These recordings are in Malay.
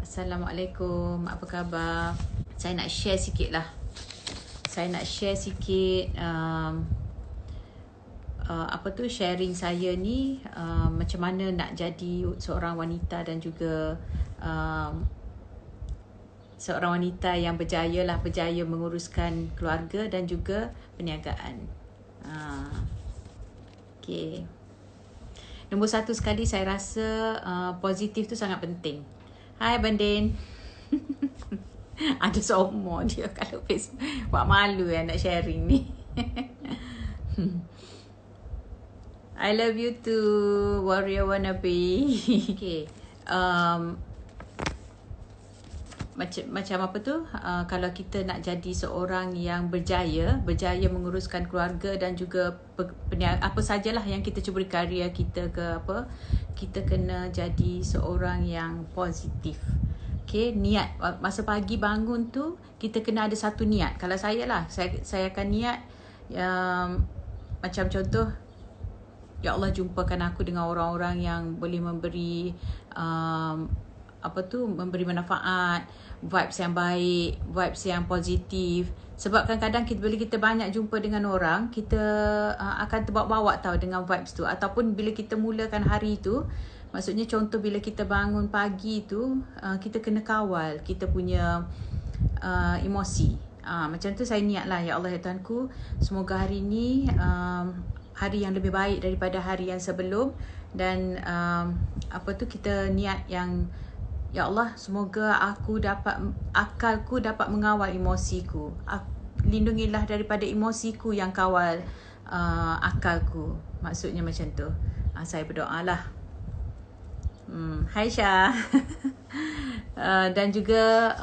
Assalamualaikum, apa khabar? Saya nak share sikit lah. Saya nak share sikit sharing saya ni, macam mana nak jadi seorang wanita dan juga seorang wanita yang berjaya menguruskan keluarga dan juga perniagaan. Okay. Nombor satu sekali, saya rasa positif tu sangat penting. Hai Bandin. Ada seumur dia kalau Facebook. Buat malu nak sharing ni. I love you too, warrior wannabe. Okay. Macam apa tu? Kalau kita nak jadi seorang yang berjaya menguruskan keluarga dan juga apa sajalah yang kita cuba karya kita ke apa, kita kena jadi seorang yang positif. Okay, niat masa pagi bangun tu kita kena ada satu niat. Kalau saya lah, saya akan niat macam contoh, ya Allah, jumpakan aku dengan orang-orang yang boleh memberi memberi manfaat, vibes yang baik, vibes yang positif. Sebab kadang-kadang bila kita banyak jumpa dengan orang, kita akan terbawa-bawa dengan vibes tu. Ataupun bila kita mulakan hari tu, maksudnya contoh bila kita bangun pagi tu, kita kena kawal kita punya emosi. Macam tu saya niat lah, ya Allah ya Tuhanku, semoga hari ni hari yang lebih baik daripada hari yang sebelum. Dan kita niat yang, ya Allah, semoga akalku dapat mengawal emosiku. Lindungilah daripada emosiku yang kawal akalku. Maksudnya macam tu. Saya berdoa lah. Hai Syah. Dan juga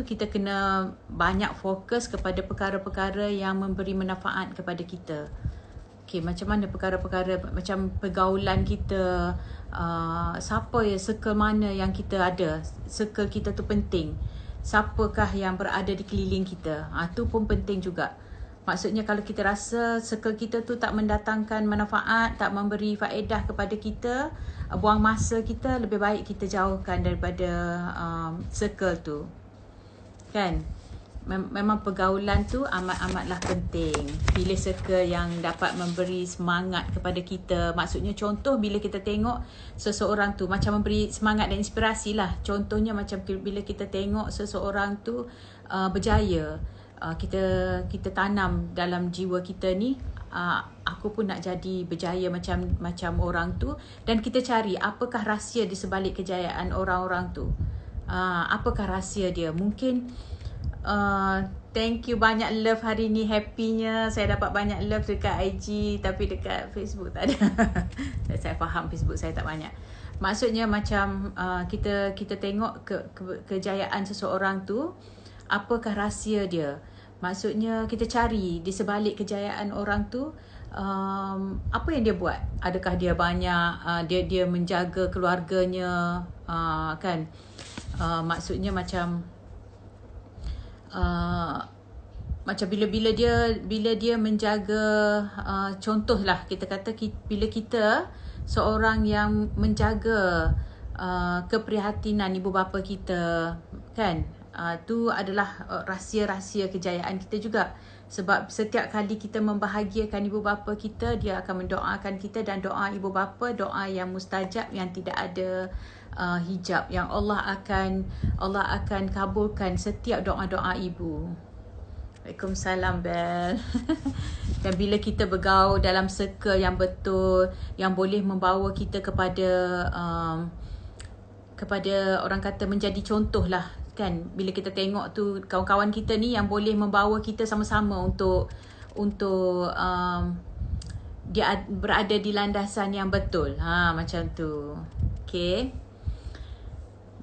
kita kena banyak fokus kepada perkara-perkara yang memberi manfaat kepada kita. Okay, macam mana perkara-perkara, macam pergaulan kita, circle mana yang kita ada. Circle kita tu penting. Siapakah yang berada di keliling kita, tu pun penting juga. Maksudnya kalau kita rasa circle kita tu tak mendatangkan manfaat, tak memberi faedah kepada kita, buang masa kita, lebih baik kita jauhkan daripada circle tu. Kan? Memang pergaulan tu amat-amatlah penting. Pilih circle yang dapat memberi semangat kepada kita. Maksudnya contoh, bila kita tengok seseorang tu macam memberi semangat dan inspirasi lah. Contohnya macam bila kita tengok seseorang tu berjaya, kita tanam dalam jiwa kita ni, aku pun nak jadi berjaya macam orang tu. Dan kita cari apakah rahsia di sebalik kejayaan orang-orang tu. Apakah rahsia dia? Mungkin thank you, banyak love hari ni, happynya saya dapat banyak love dekat IG, tapi dekat Facebook tak ada. Saya faham Facebook saya tak banyak. Maksudnya macam kita tengok kejayaan seseorang tu, apakah rahsia dia. Maksudnya kita cari di sebalik kejayaan orang tu, apa yang dia buat. Adakah dia banyak dia menjaga keluarganya, kan. Maksudnya macam bila dia menjaga, contohlah kita kata bila kita seorang yang menjaga keprihatinan ibu bapa kita, kan, tu adalah rahsia-rahsia kejayaan kita juga. Sebab setiap kali kita membahagiakan ibu bapa kita, dia akan mendoakan kita, dan doa ibu bapa doa yang mustajab, yang tidak ada hijab, yang Allah akan kabulkan setiap doa-doa ibu. Waalaikumsalam Bel. Dan bila kita bergaul dalam circle yang betul, yang boleh membawa kita kepada orang kata menjadi contoh lah, kan. Bila kita tengok tu kawan-kawan kita ni yang boleh membawa kita sama-sama untuk dia berada di landasan yang betul. Macam tu. Okay.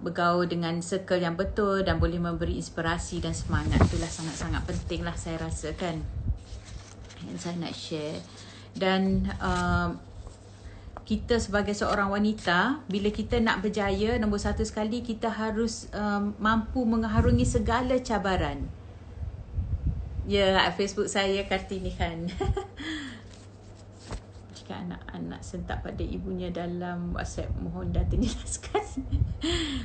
Bergaul dengan circle yang betul dan boleh memberi inspirasi dan semangat, itulah sangat-sangat penting lah, saya rasa, kan. Yang saya nak share. Dan kita sebagai seorang wanita, bila kita nak berjaya, nombor satu sekali kita harus mampu mengharungi segala cabaran. Ya, Facebook saya Kartini Khan. Jika anak-anak sentak pada ibunya dalam WhatsApp, mohon data dijelaskan.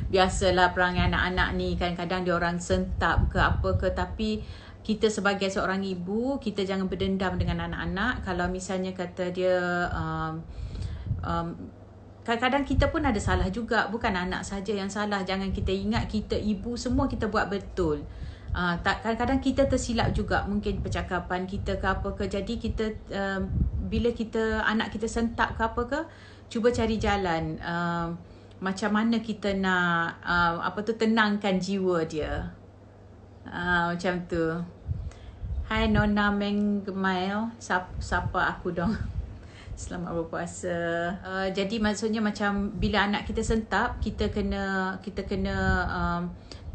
Biasalah perangai anak-anak ni, kadang-kadang dia orang sentak ke apa ke, tapi kita sebagai seorang ibu, kita jangan berdendam dengan anak-anak. Kalau misalnya kata dia kadang-kadang kita pun ada salah juga, bukan anak saja yang salah. Jangan kita ingat kita ibu semua kita buat betul. Kadang-kadang kita tersilap juga, mungkin percakapan kita ke apa ke. Jadi kita bila kita anak kita sentak ke apa ke, cuba cari jalan macam mana kita nak tenangkan jiwa dia. Macam tu. Hai Nona Mengmail, siapa aku dong. Selamat berpuasa. Jadi maksudnya macam bila anak kita sentak, kita kena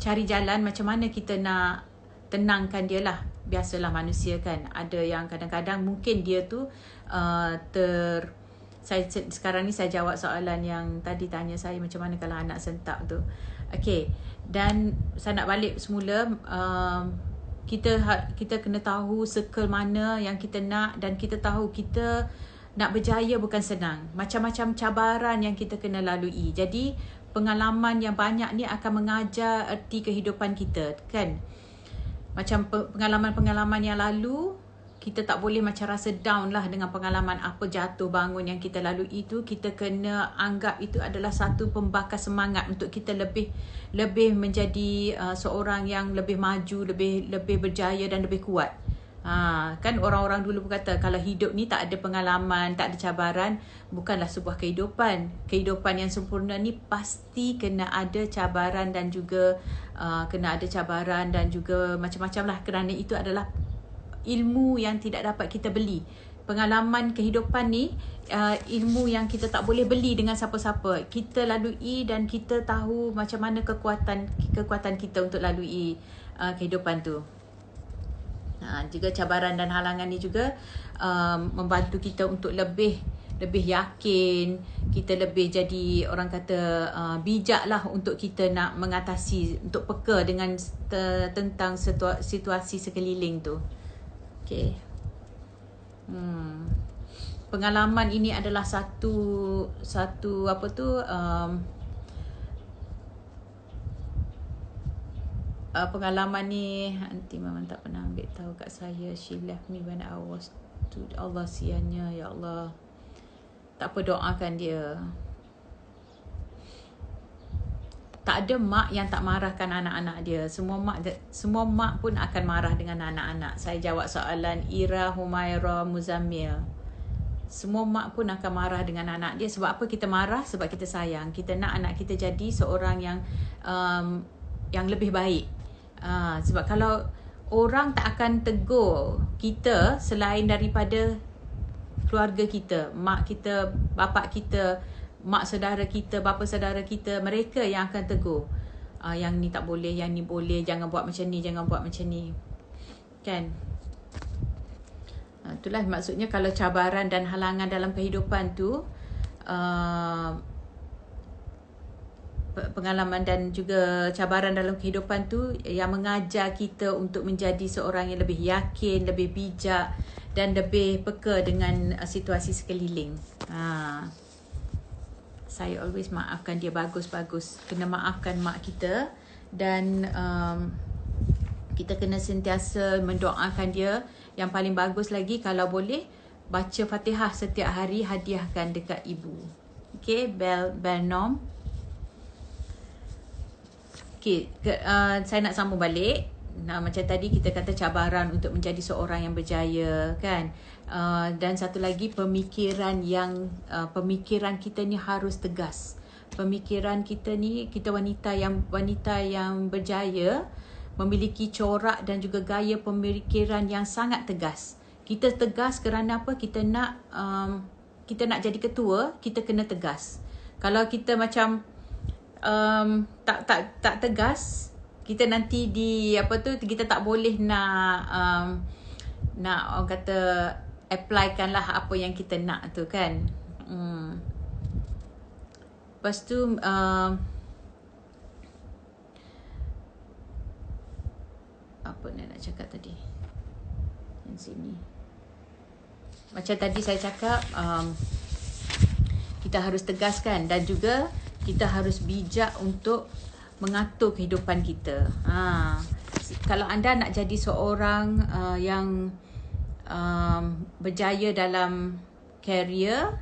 cari jalan macam mana kita nak tenangkan dia lah. Biasalah manusia kan, ada yang kadang-kadang mungkin dia tu sekarang ni saya jawab soalan yang tadi tanya saya, macam mana kalau anak sentak tu. Okay, dan saya nak balik semula. Kita kena tahu circle mana yang kita nak, dan kita tahu kita nak berjaya bukan senang. Macam-macam cabaran yang kita kena lalui. Jadi pengalaman yang banyak ni akan mengajar erti kehidupan kita, kan? Macam pengalaman-pengalaman yang lalu, kita tak boleh macam rasa down lah dengan pengalaman apa jatuh bangun yang kita lalui itu. Kita kena anggap itu adalah satu pembakar semangat untuk kita lebih menjadi seorang yang lebih maju, lebih berjaya dan lebih kuat. Kan orang-orang dulu berkata, kalau hidup ni tak ada pengalaman, tak ada cabaran, bukanlah sebuah kehidupan. Kehidupan yang sempurna ni pasti kena ada cabaran dan juga macam-macam lah, kerana itu adalah ilmu yang tidak dapat kita beli. Pengalaman kehidupan ni ilmu yang kita tak boleh beli dengan siapa-siapa. Kita lalui dan kita tahu macam mana kekuatan kita untuk lalui kehidupan tu. Juga cabaran dan halangan ni juga membantu kita untuk lebih yakin, kita lebih jadi orang kata bijak lah untuk kita nak mengatasi, untuk peka dengan tentang situasi sekeliling tu. Okay. Pengalaman ini adalah satu pengalaman ni nanti memang tak pernah ambil tahu kat saya. She left me when I was to Allah, siannya, ya Allah. Tak apa, doakan dia. Tak ada mak yang tak marahkan anak-anak dia. Semua mak pun akan marah dengan anak-anak. Saya jawab soalan Ira, Humaira, Muzammil. Semua mak pun akan marah dengan anak dia. Sebab apa kita marah? Sebab kita sayang. Kita nak anak kita jadi seorang yang lebih baik. Sebab kalau orang tak akan tegur kita selain daripada keluarga kita, mak kita, bapa kita, mak saudara kita, bapa saudara kita, mereka yang akan tegur. Yang ni tak boleh, yang ni boleh, jangan buat macam ni, jangan buat macam ni. Kan? Itulah maksudnya kalau cabaran dan halangan dalam kehidupan tu, pengalaman dan juga cabaran dalam kehidupan tu yang mengajar kita untuk menjadi seorang yang lebih yakin, lebih bijak dan lebih peka dengan situasi sekeliling. Saya always maafkan dia, bagus. Kena maafkan mak kita, dan kita kena sentiasa mendoakan dia. Yang paling bagus lagi, kalau boleh baca Fatihah setiap hari, hadiahkan dekat ibu. Okay, Bel Nom. Okay, saya nak sambung balik. Macam tadi kita kata cabaran untuk menjadi seorang yang berjaya, kan? Dan satu lagi, pemikiran kita ni harus tegas. Pemikiran kita ni, kita wanita yang berjaya, memiliki corak dan juga gaya pemikiran yang sangat tegas. Kita tegas kerana apa? Kita nak jadi ketua, kita kena tegas. Kalau kita macam tak tegas, kita nanti kita tak boleh nak orang kata apply-kan lah apa yang kita nak tu, kan. Lepas tu apa nak cakap tadi yang sini. macam tadi saya cakap, kita harus tegaskan dan juga kita harus bijak untuk mengatur kehidupan kita. Kalau anda nak jadi seorang yang berjaya dalam career,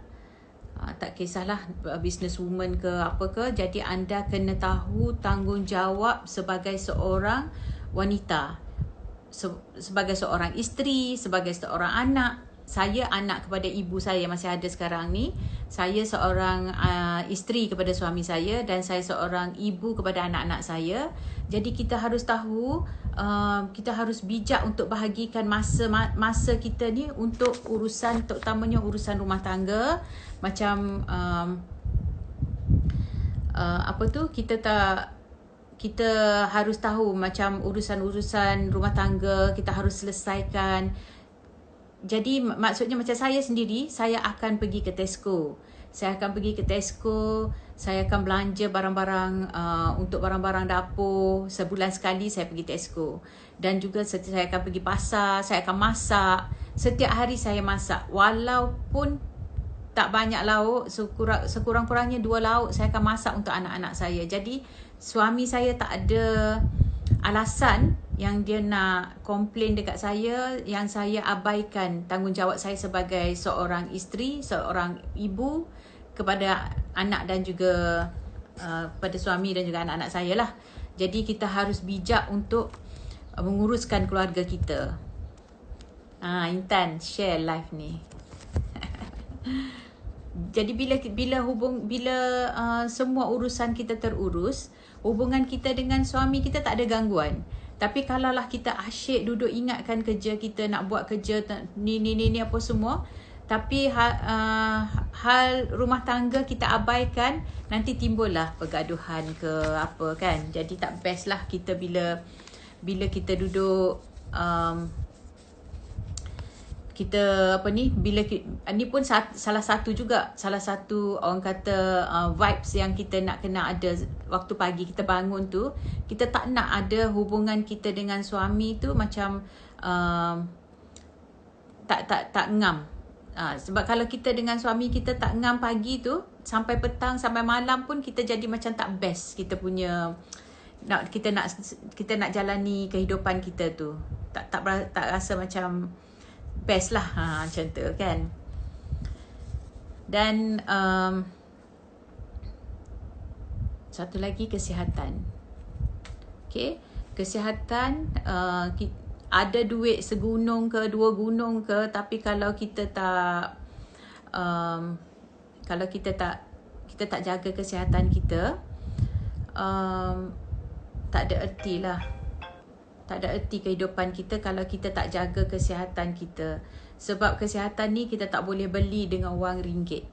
tak kisahlah businesswoman ke apa ke, jadi anda kena tahu tanggungjawab sebagai seorang wanita, sebagai seorang isteri, sebagai seorang anak. Saya anak kepada ibu saya masih ada sekarang ni. Saya seorang isteri kepada suami saya dan saya seorang ibu kepada anak-anak saya. Jadi kita harus tahu, kita harus bijak untuk bahagikan masa kita ni untuk urusan, terutamanya urusan rumah tangga. Macam kita harus tahu macam urusan-urusan rumah tangga kita harus selesaikan. Jadi maksudnya macam saya sendiri, saya akan pergi ke Tesco. Saya akan akan belanja barang-barang untuk barang-barang dapur. Sebulan sekali saya pergi Tesco. Dan juga saya akan pergi pasar, saya akan masak. Setiap hari saya masak. Walaupun tak banyak lauk, sekurang-kurangnya 2 lauk saya akan masak untuk anak-anak saya. Jadi suami saya tak ada alasan yang dia nak komplain dekat saya yang saya abaikan tanggungjawab saya sebagai seorang isteri, seorang ibu kepada anak dan juga kepada suami dan juga anak-anak saya lah. Jadi kita harus bijak untuk menguruskan keluarga kita. Intan share live ni. Jadi bila semua urusan kita terurus, hubungan kita dengan suami kita tak ada gangguan. Tapi kalaulah kita asyik duduk ingatkan kerja kita, nak buat kerja ni apa semua, tapi hal rumah tangga kita abaikan, nanti timbullah pergaduhan ke apa kan. Jadi tak best lah kita bila kita duduk ni pun salah satu orang kata vibes yang kita nak kena ada waktu pagi kita bangun tu. Kita tak nak ada hubungan kita dengan suami tu macam tak ngam. Sebab kalau kita dengan suami kita tak ngam pagi tu, sampai petang sampai malam pun kita jadi macam tak best. Kita nak jalani kehidupan kita tu tak rasa macam best lah, macam tu kan. Dan satu lagi, kesihatan. Okay, kesihatan, ada duit segunung ke 2 gunung ke, tapi kalau kita tak jaga kesihatan kita, tak ada erti lah. Tak ada erti kehidupan kita kalau kita tak jaga kesihatan kita. Sebab kesihatan ni kita tak boleh beli dengan wang ringgit.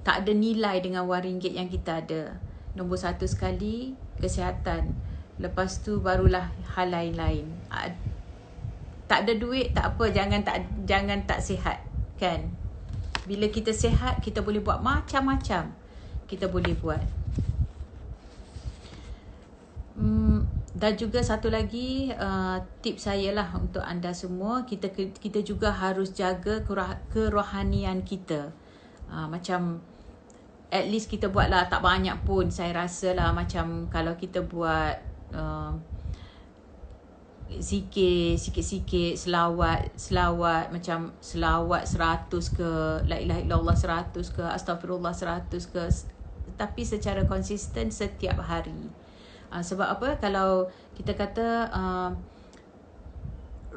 Tak ada nilai dengan wang ringgit yang kita ada. Nombor 1 sekali, kesihatan. Lepas tu barulah hal lain-lain. Tak ada duit, tak apa. Jangan tak sihat. Kan? Bila kita sihat, kita boleh buat macam-macam. Kita boleh buat. Dan juga satu lagi tips saya lah untuk anda semua, kita juga harus jaga kerohanian kita. Macam at least kita buatlah tak banyak pun, saya rasa lah, macam kalau kita buat zikir sikit-sikit, selawat macam selawat 100 ke, la ilaha illallah 100 ke, astagfirullah 100 ke, tapi secara konsisten setiap hari. Sebab apa? Kalau kita kata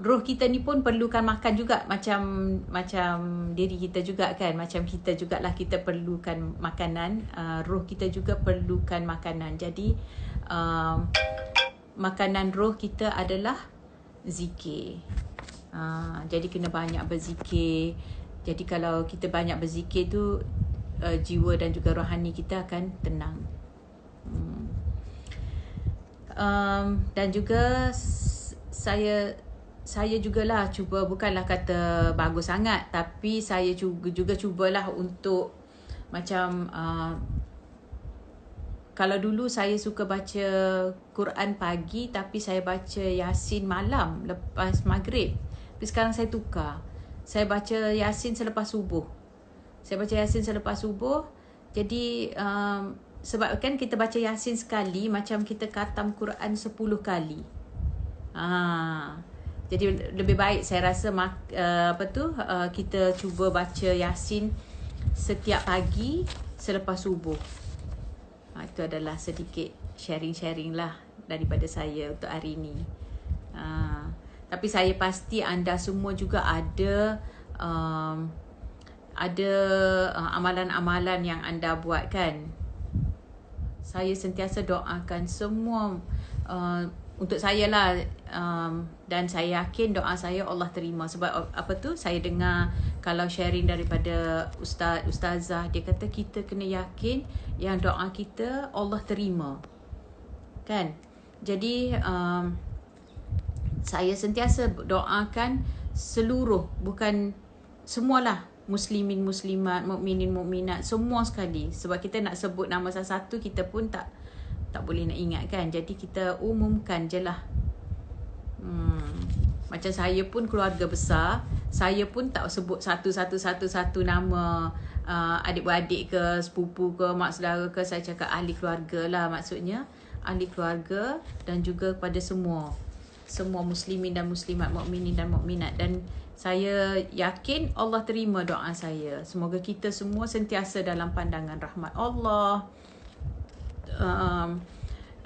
roh kita ni pun perlukan makan juga, macam diri kita juga kan, macam kita jugalah, kita perlukan makanan, roh kita juga perlukan makanan. Jadi makanan roh kita adalah zikir. Jadi kena banyak berzikir. Jadi kalau kita banyak berzikir tu, jiwa dan juga rohani kita akan tenang. Dan juga saya jugalah cuba, bukanlah kata bagus sangat, tapi saya juga cubalah untuk macam kalau dulu saya suka baca Quran pagi, tapi saya baca Yasin malam lepas maghrib. Tapi sekarang saya tukar. saya baca Yasin selepas subuh. Jadi sebab kan kita baca Yasin sekali macam kita khatam Quran 10 kali. Jadi lebih baik saya rasa kita cuba baca Yasin setiap pagi selepas subuh. Itu adalah sedikit sharing lah daripada saya untuk hari ini. Tapi saya pasti anda semua juga ada amalan-amalan yang anda buat kan. Saya sentiasa doakan semua untuk saya lah, dan saya yakin doa saya Allah terima. Sebab saya dengar kalau sharing daripada ustazah, dia kata kita kena yakin yang doa kita Allah terima kan. Jadi saya sentiasa doakan seluruh, bukan semualah, muslimin, muslimat, mukminin, mukminat, semua sekali. Sebab kita nak sebut nama satu-satu, kita pun tak boleh nak ingat kan. Jadi kita umumkan je lah. Macam saya pun keluarga besar, saya pun tak sebut satu nama adik-beradik ke, sepupu ke, mak saudara ke. Saya cakap ahli keluarga lah, maksudnya ahli keluarga, dan juga kepada semua muslimin dan muslimat, mukminin dan mukminat. Dan saya yakin Allah terima doa saya. Semoga kita semua sentiasa dalam pandangan rahmat Allah,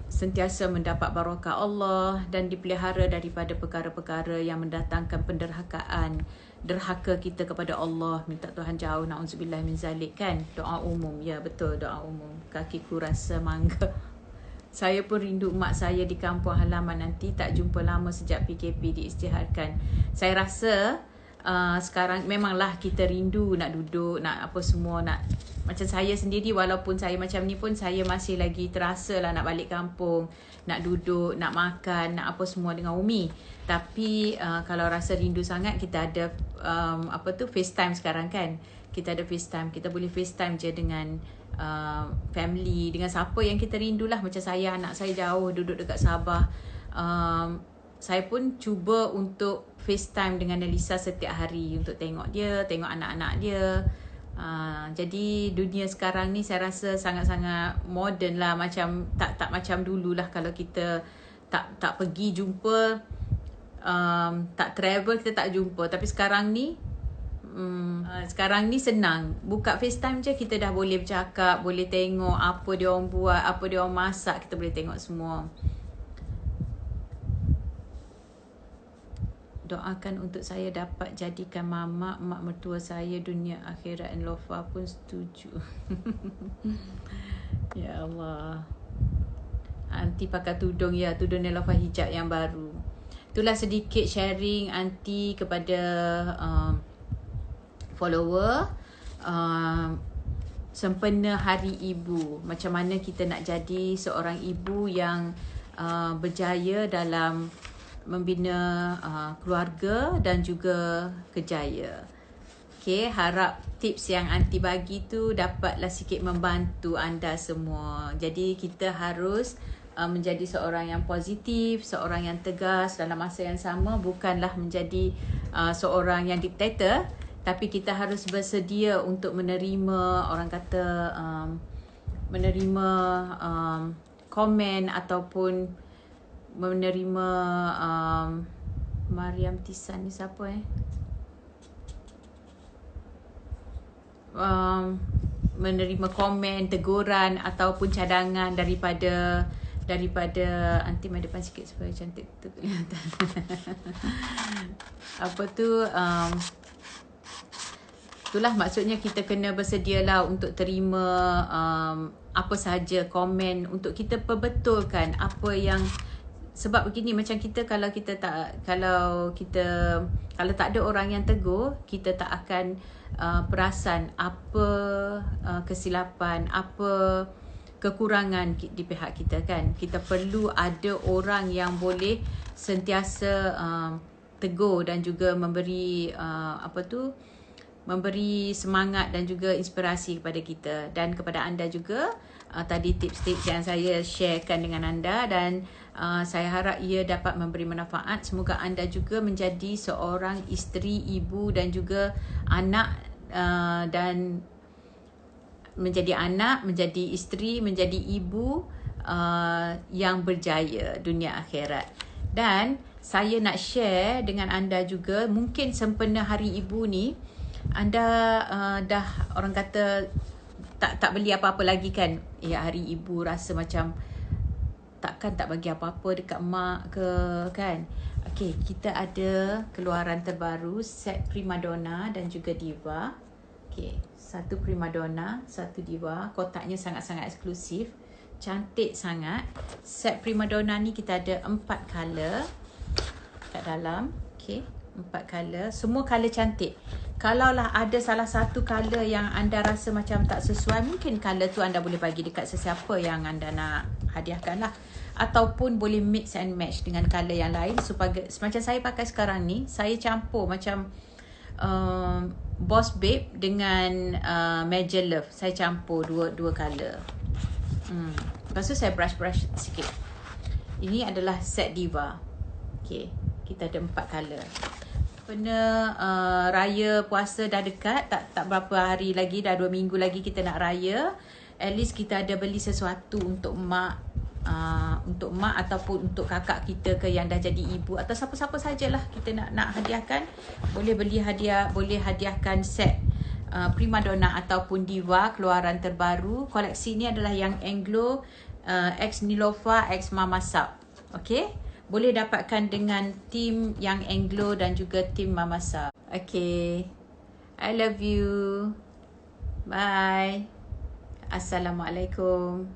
sentiasa mendapat barakah Allah dan dipelihara daripada perkara-perkara yang mendatangkan penderhakaan, derhaka kita kepada Allah. Minta Tuhan jauh, na'udzubillah min zalik kan. Doa umum, ya betul, doa umum. Kakiku rasa mangga. Saya pun rindu mak saya di kampung halaman nanti. Tak jumpa lama sejak PKP diisytiharkan. Saya rasa sekarang memanglah kita rindu nak duduk, nak apa semua, nak macam saya sendiri, walaupun saya macam ni pun saya masih lagi terasa lah nak balik kampung, nak duduk, nak makan, nak apa semua dengan Umi. Tapi kalau rasa rindu sangat, kita ada FaceTime sekarang kan. Kita ada FaceTime, kita boleh FaceTime je dengan family, dengan siapa yang kita rindu lah. Macam saya, anak saya jauh duduk dekat Sabah. Saya pun cuba untuk FaceTime dengan Elisa setiap hari untuk tengok dia, tengok anak-anak dia. Jadi dunia sekarang ni saya rasa sangat-sangat moden lah. Macam tak macam dulu lah. Kalau kita tak pergi jumpa, tak travel, kita tak jumpa. Tapi sekarang ni senang. Buka FaceTime je, kita dah boleh bercakap, boleh tengok apa dia orang buat, apa dia orang masak, kita boleh tengok semua. Doakan untuk saya dapat jadikan mak mertua saya dunia akhirat, dan Lofa pun setuju. Ya Allah. Aunty pakai tudung, ya, tudung Nelofa hijab yang baru. Itulah sedikit sharing Aunty kepada follower. Sempena Hari Ibu, macam mana kita nak jadi seorang ibu yang berjaya dalam membina keluarga dan juga kejaya. Okay, harap tips yang Aunty bagi tu dapatlah sikit membantu anda semua. Jadi kita harus menjadi seorang yang positif, seorang yang tegas, dalam masa yang sama bukanlah menjadi seorang yang diktator, tapi kita harus bersedia untuk menerima, orang kata menerima komen ataupun menerima Mariam Tisan ni siapa menerima komen, teguran ataupun cadangan daripada Aunty mai depan sikit supaya cantik tu kelihatan. Itulah maksudnya, kita kena bersedialah untuk terima apa sahaja komen, untuk kita perbetulkan apa yang. Sebab begini, macam kita kalau tak ada orang yang tegur, kita tak akan perasan apa kesilapan, apa kekurangan di pihak kita kan. Kita perlu ada orang yang boleh sentiasa tegur dan juga memberi memberi semangat dan juga inspirasi kepada kita dan kepada anda juga. Tadi tips-tips yang saya sharekan dengan anda dan saya harap ia dapat memberi manfaat. Semoga anda juga menjadi seorang isteri, ibu dan juga anak, dan menjadi anak, menjadi isteri, menjadi ibu yang berjaya dunia akhirat. Dan saya nak share dengan anda juga, mungkin sempena Hari Ibu ni anda dah orang kata tak beli apa-apa lagi kan. Ya, Hari Ibu rasa macam takkan tak bagi apa-apa dekat mak ke kan. Okey, kita ada keluaran terbaru set Primadonna dan juga Diva. Okey, satu Primadonna, satu Diva. Kotaknya sangat-sangat eksklusif. Cantik sangat. Set Primadonna ni kita ada 4 color kat dalam. Okey, 4 color. Semua color cantik. Kalaulah ada salah satu color yang anda rasa macam tak sesuai, mungkin color tu anda boleh bagi dekat sesiapa yang anda nak hadiahkan lah. Ataupun boleh mix and match dengan color yang lain. Supaya macam saya pakai sekarang ni, saya campur macam Boss Babe dengan Major Love. Saya campur dua color. Lepas tu saya brush sikit. Ini adalah set Diva. Okay, kita ada 4 color. Kena raya puasa dah dekat, tak berapa hari lagi, dah 2 minggu lagi kita nak raya. At least kita ada beli sesuatu untuk mak, ataupun untuk kakak kita ke yang dah jadi ibu, atau siapa-siapa sajalah kita nak hadiahkan. Boleh beli hadiah, boleh hadiahkan set Primadonna ataupun Diva keluaran terbaru. Koleksi ni adalah yang Anglo, X Nilofa, X Mama Sub. Okay, boleh dapatkan dengan tim yang Anglo dan juga tim Mama Sub. Okay, I love you. Bye. Assalamualaikum.